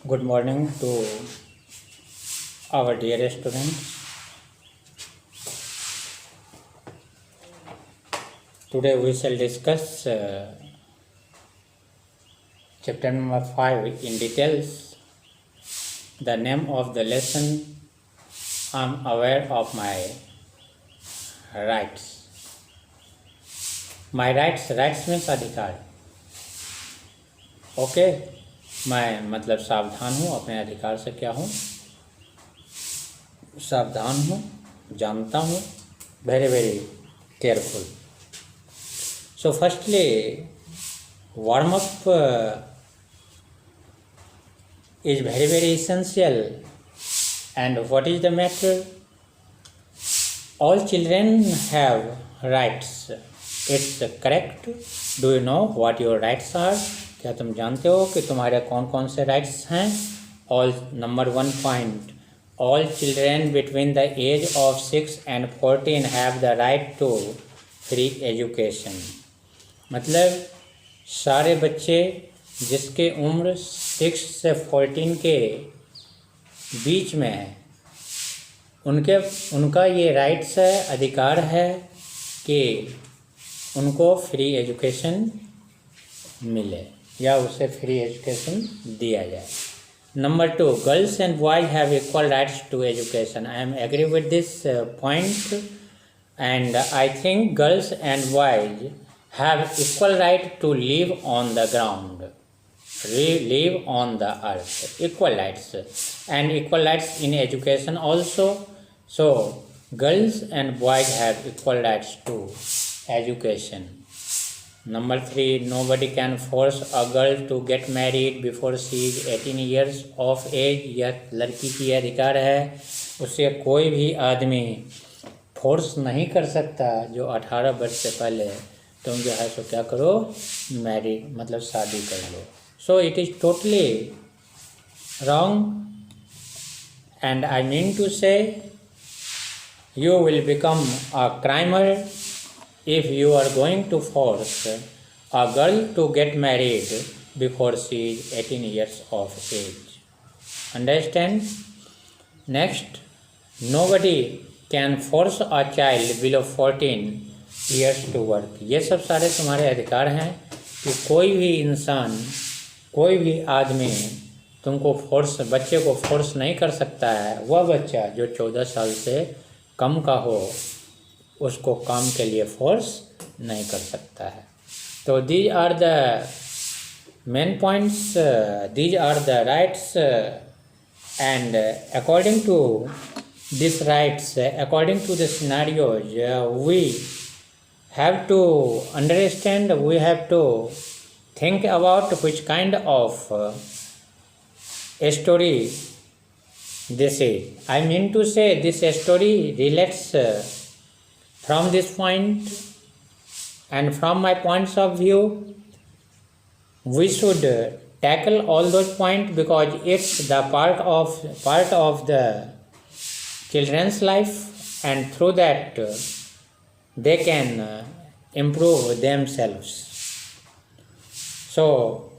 Good morning to our dear students. Today we shall discuss chapter number 5 in details. The name of the lesson, I am aware of my rights. My rights means अधिकार. Okay मैं मतलब सावधान हूँ, अपने अधिकार से क्या हूँ, सावधान हूँ, जानता हूँ, very careful. So firstly, warm up is very essential. And what is the matter? All children have rights. It's correct. Do you know what your rights are? क्या तुम जानते हो कि तुम्हारे कौन कौन से rights हैं? All number 1 point. All children between the age of 6 and 14 have the right to free education. मतलब सारे बच्चे जिसके उम्र 6 से 14 के बीच में है, उनका ये राइट्स है, अधिकार है कि उनको फ्री एजुकेशन मिले या उसे फ्री एजुकेशन दिया जाए. Number 2, girls and boys have equal rights to education. I am agree with this point, and I think girls and boys have equal right to live on the ground, live on the earth, equal rights, and equal rights in education also. So girls and boys have equal rights to education. Number 3, nobody can force a girl to get married before she is 18 years of age. यह लड़की की अधिकार है, उसे कोई भी आदमी force नहीं कर सकता जो 18 वर्ष से पहले तुम जो है सो क्या करो, मैरिड मतलब शादी कर लो. So it is totally wrong, and I mean to say you will become a crimer if you are going to force a girl to get married before she is 18 years of age. Understand? Next, nobody can force a child below 14 years to work. ये सब सारे तुम्हारे अधिकार हैं कि कोई भी इंसान, कोई भी आदमी तुमको बच्चे को फोर्स नहीं कर सकता है. वह बच्चा जो 14 साल से कम का हो उसको काम के लिए फोर्स नहीं कर सकता है. तो these are the main points, these are the rights, and according to this rights, according to the scenarios, we have to understand, we have to think about which kind of story this is. I mean to say this story relates from this point, and from my points of view we should tackle all those points because it's the part of the children's life, and through that they can improve themselves. So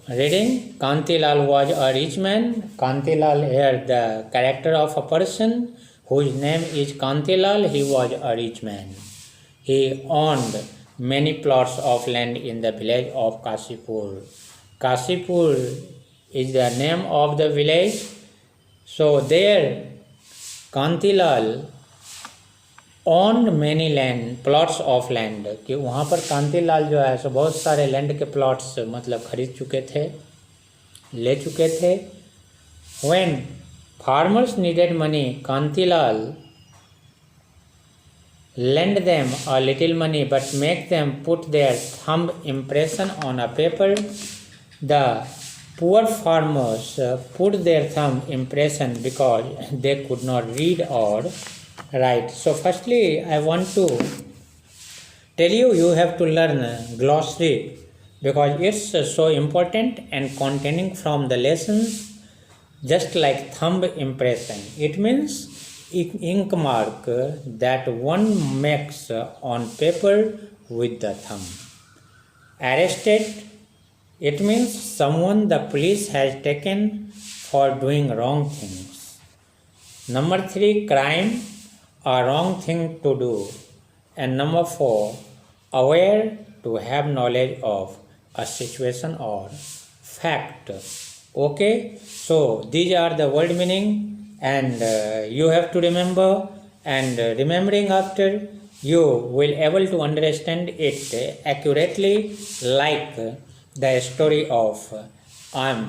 reading, Kantilal was a rich man. Kantilal here the character of a person whose name is Kantilal. He was a rich man. He owned many plots of land in the village of Kasipur. Kasipur is the name of the village. So there Kantilal owned many plots of land. कि वहाँ पर कांतिलाल जो है सो बहुत सारे land के plots मतलब खरीद चुके थे, ले चुके थे. When farmers needed money, Kantilal lent them a little money but make them put their thumb impression on a paper. The poor farmers put their thumb impression because they could not read or write. So firstly I want to tell you have to learn glossary because it's so important and containing from the lessons. Just like thumb impression, it means ink mark that one makes on paper with the thumb. Arrested, it means someone the police has taken for doing wrong things. Number 3, crime, a wrong thing to do. And number 4, aware, to have knowledge of a situation or fact. Okay, so these are the word meaning, and you have to remember, and remembering after, you will able to understand it accurately, like the story of I am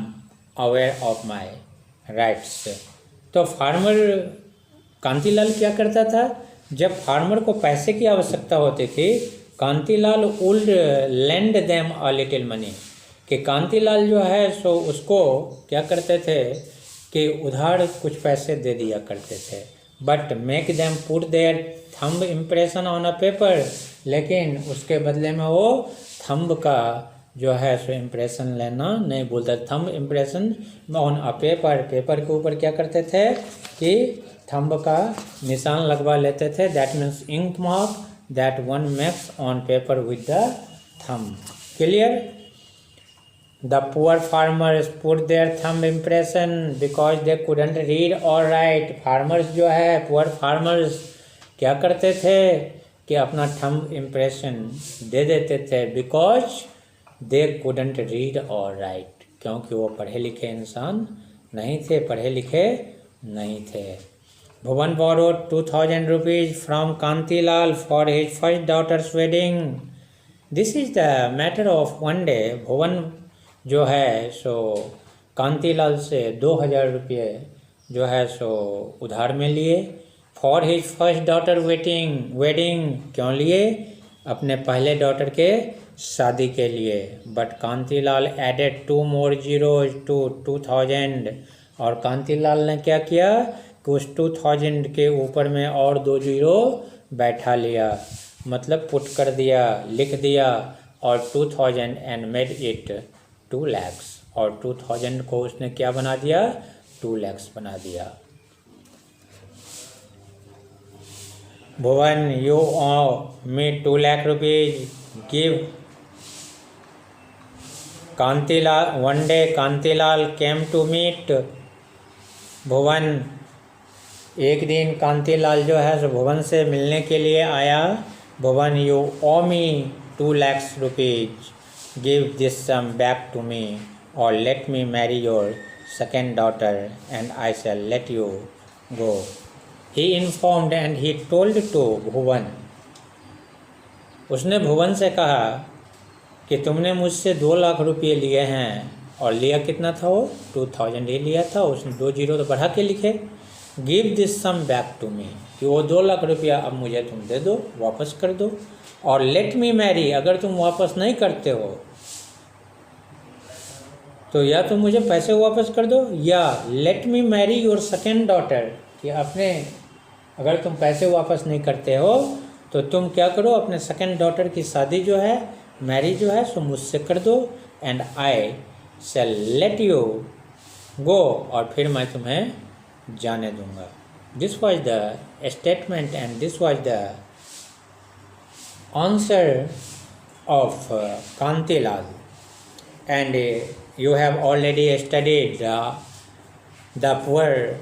aware of my rights. तो farmer Kantilal क्या करता था, जब farmer को पैसे की आवश्यकता होती थी, Kantilal would lend them a little money, कि कांतीलाल जो है सो उसको क्या करते थे कि उधार कुछ पैसे दे दिया करते थे. But make them put their thumb impression on a paper, लेकिन उसके बदले में वो थंब का जो है सो इम्प्रेशन लेना नहीं बोलता. Thumb impression on a paper, paper के ऊपर क्या करते थे कि थंब का निशान लगवा लेते थे. That means ink mark that one makes on paper with the thumb. Clear? The poor farmers put their thumb impression because they couldn't read or write. Farmers जो है, poor farmers क्या करते थे कि अपना thumb impression दे देते थे because they couldn't read or write, क्योंकि वो पढ़े लिखे इंसान नहीं थे, पढ़े लिखे नहीं थे. Bhuvan borrowed 2000 rupees from Kantilal for his first daughter's wedding. This is the matter of one day. भुवन जो है सो कांतीलाल से 2000 रुपये जो है सो उधार में लिए. For his first daughter wedding, क्यों लिए? अपने पहले डॉटर के शादी के लिए. But Kantilal added 2 more zeros to 2000, और कांतीलाल ने क्या किया कि उस 2000 के ऊपर में और 2 जीरो बैठा लिया, मतलब पुट कर दिया, लिख दिया, और 2000 एंड मेड इट 2 lakhs, और 2000 को उसने क्या बना दिया, 2 lakhs बना दिया. भुवन, you owe me 2 lakh rupees, give Kantilal. One day Kantilal came to meet भुवन. एक दिन कांतीलाल जो है भुवन से मिलने के लिए आया. भुवन, you owe me 2 lakhs rupees, give this sum back to me, or let me marry your second daughter and I shall let you go. He informed and he told to भुवन. उसने भुवन से कहा कि तुमने मुझसे 2 लाख रुपये लिए हैं, और लिया कितना था वो 2000 ही लिया था. उसने 2 जीरो तो बढ़ा के लिखे. Give this sum back to me, कि वो 2 लाख रुपया अब मुझे तुम दे दो, वापस कर दो. और लेट मी मैरी, अगर तुम वापस नहीं करते हो तो या तो मुझे पैसे वापस कर दो, या let me marry your second daughter, कि अपने अगर तुम पैसे वापस नहीं करते हो तो तुम क्या करो, अपने सेकेंड डॉटर की शादी जो है, मैरी जो है सो मुझसे कर दो. And I shall let you go, और फिर मैं तुम्हें जाने दूंगा. This was the statement and this was the answer of Kantilal. And you have already studied the poor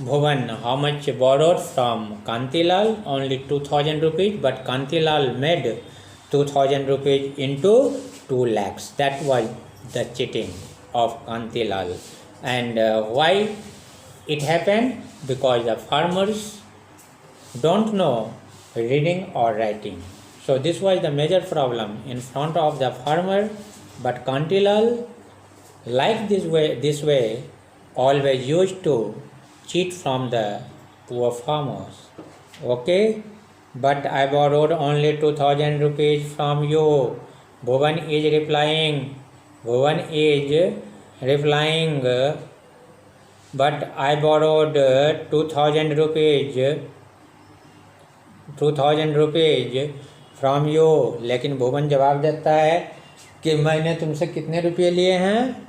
Bhuvan, how much borrowed from Kantilal, only 2000 rupees, but Kantilal made 2000 rupees into 2 lakhs. That was the cheating of Kantilal. And why it happened? Because the farmers don't know reading or writing. So this was the major problem in front of the farmer. But Kantilal, like this way, always used to cheat from the poor farmers. Okay, but I borrowed only 2000 rupees from you. Bhuvan is replying, but I borrowed 2000 rupees from you. लेकिन भुवन जवाब देता है कि मैंने तुमसे कितने रुपये लिए हैं,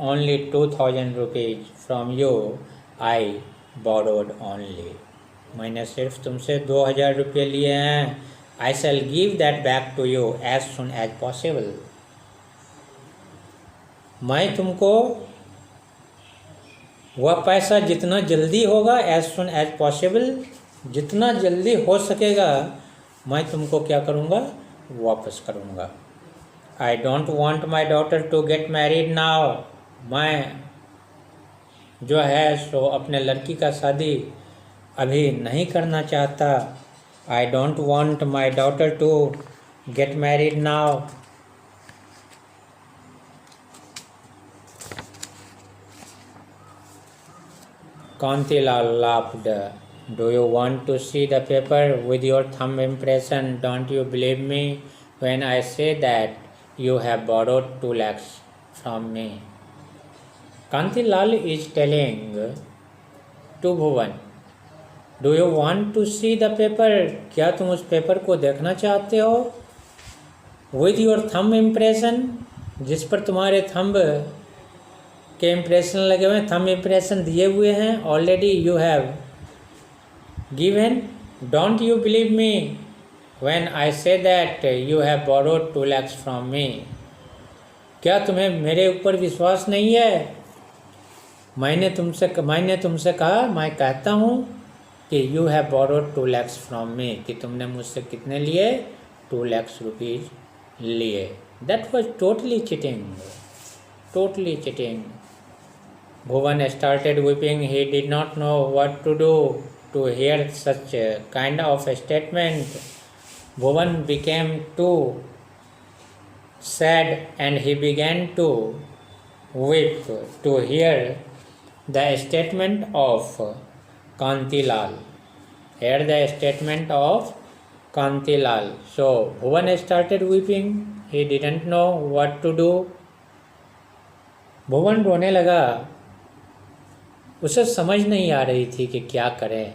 only 2000 rupees from you I borrowed only, मैंने सिर्फ तुमसे 2000 रुपये लिए हैं. I shall give that back to you as soon as possible, मैं तुमको वह पैसा जितना जल्दी होगा, एज सुन एज पॉसिबल, जितना जल्दी हो सकेगा मैं तुमको क्या करूँगा, वापस करूँगा। I don't want my daughter to get married now, मैं जो है सो अपने लड़की का शादी अभी नहीं करना चाहता। I don't want my daughter to get married now. Kantilal laughed. Do you want to see the paper with your thumb impression? Don't you believe me when I say that you have borrowed 2 lakhs from me? Kantilal is telling to Bhuvan, do you want to see the paper? क्या तुम उस paper को देखना चाहते हो? With your thumb impression, जिस पर तुम्हारे थंब के इम्प्रेशन लगे हुए हैं, थंब इम्प्रेशन दिए हुए हैं, already you have given. Don't you believe me when I say that you have borrowed 2 lakhs from me. क्या तुम्हें मेरे ऊपर विश्वास नहीं है? मैंने तुमसे कहा, मैं कहता हूँ कि you have borrowed 2 lakhs from me, कि तुमने मुझसे कितने लिए, 2 lakhs रुपीज़ लिए। That was totally cheating, totally cheating. Bhuvan started weeping. He did not know what to do to hear such a kind of a statement. Bhuvan became too sad and he began to weep to hear the statement of Kantilal. Hear the statement of Kantilal. So Bhuvan started weeping. He didn't know what to do. भुवन रोने लगा, उसे समझ नहीं आ रही थी कि क्या करें।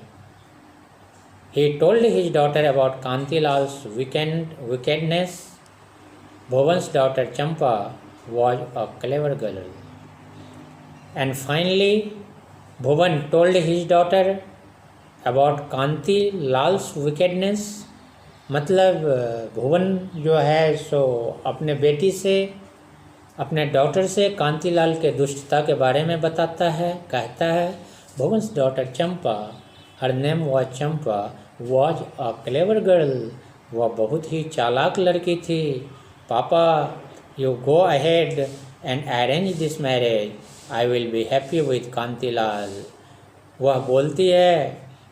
He told his daughter about Kantilal's wickedness. Bhuvan's daughter Champa was a clever girl. And finally, Bhuvan told his daughter about Kantilal's wickedness. मतलब भुवन जो है सो अपने बेटी से, अपने डॉटर से कांतिलाल के दुष्टता के बारे में बताता है, कहता है। Bhuvan's daughter Champa, her name was Champa, was a clever girl, वह बहुत ही चालाक लड़की थी। Papa you go ahead and arrange this marriage, I will be happy with Kantilal. वह बोलती है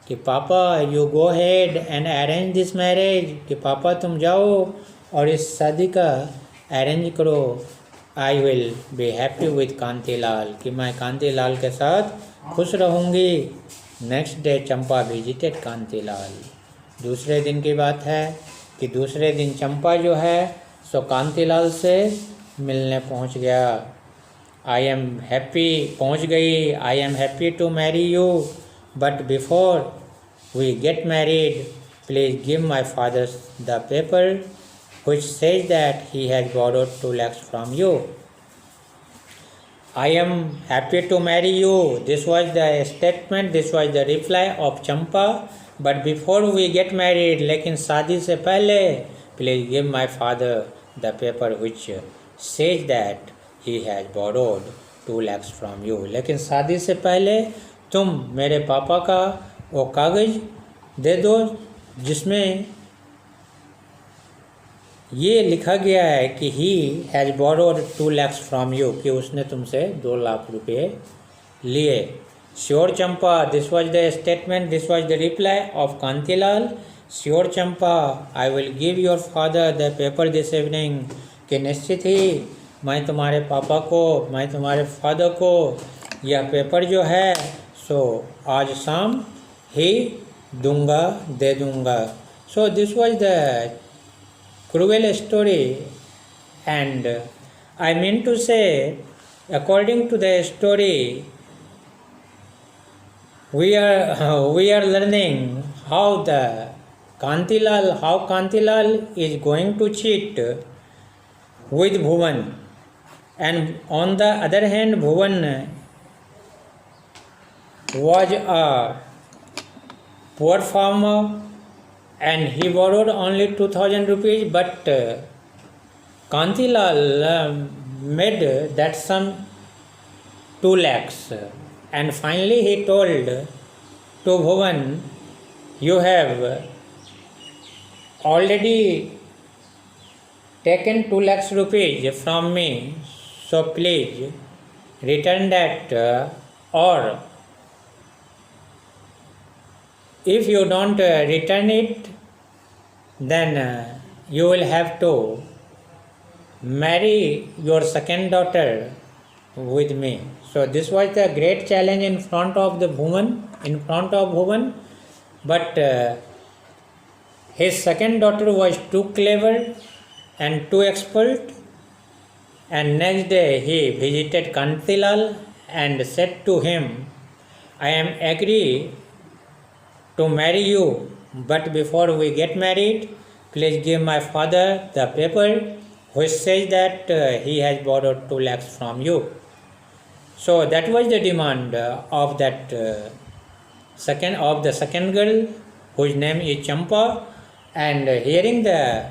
कि papa you go ahead and arrange this marriage, कि पापा तुम जाओ और इस शादी का अरेंज करो। आई will be happy with Kantilal, कि मैं कांतिलाल के साथ खुश रहूँगी। नेक्स्ट डे चंपा विजिटेड कांतिलाल। दूसरे दिन की बात है कि दूसरे दिन चंपा जो है सो कांतिलाल से मिलने पहुँच गया। आई एम हैप्पी, पहुँच गई। I am happy to marry you, but before we get married please give my father the paper which says that he has borrowed 2 lakhs from you. I am happy to marry you. This was the statement, this was the reply of Champa. But before we get married, लेकिन शादी से पहले, please give my father the paper which says that he has borrowed 2 lakhs from you. लेकिन शादी से पहले तुम मेरे पापा का वो कागज़ दे दो जिसमें ये लिखा गया है कि he has borrowed 2 lakhs from you, कि उसने तुमसे 2 लाख रुपये लिए। Sure Champa, this was the statement, this was the reply off Kantilal. Sure Champa, I will give your father the paper this evening, कि निश्चित ही मैं तुम्हारे पापा को, मैं तुम्हारे फादर को यह पेपर जो है सो आज शाम ही दूंगा, दे दूंगा। So this was the cruel story, and I mean to say, according to the story, we are learning how Kantilal is going to cheat with Bhuvan, and on the other hand Bhuvan was a poor farmer and he borrowed only 2000 rupees, but Kantilal made that sum 2 lakhs. And finally he told to Bhuvan, you have already taken 2 lakhs rupees from me, so please return that, or if you don't return it, then you will have to marry your second daughter with me. So this was the great challenge in front of Bhuvan, but his second daughter was too clever and too expert, and next day he visited Kantilal and said to him, I am agree to marry you, but before we get married, please give my father the paper which says that he has borrowed 2 lakhs from you. So that was the demand of the second girl, whose name is Champa. And hearing the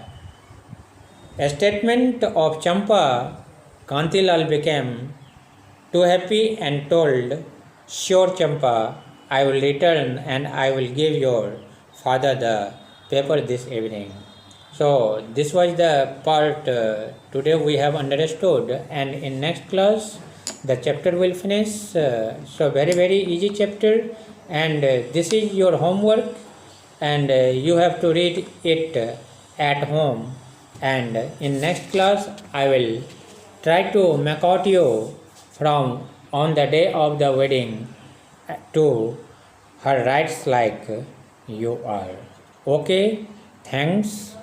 statement of Champa, Kantilal became too happy and told, sure Champa, I will return and I will give your father the paper this evening. So this was the part today we have understood, and in next class the chapter will finish. So very easy chapter, and this is your homework, and you have to read it at home. And in next class I will try to make out you from on the day of the wedding to her rights like you are. Okay, thanks.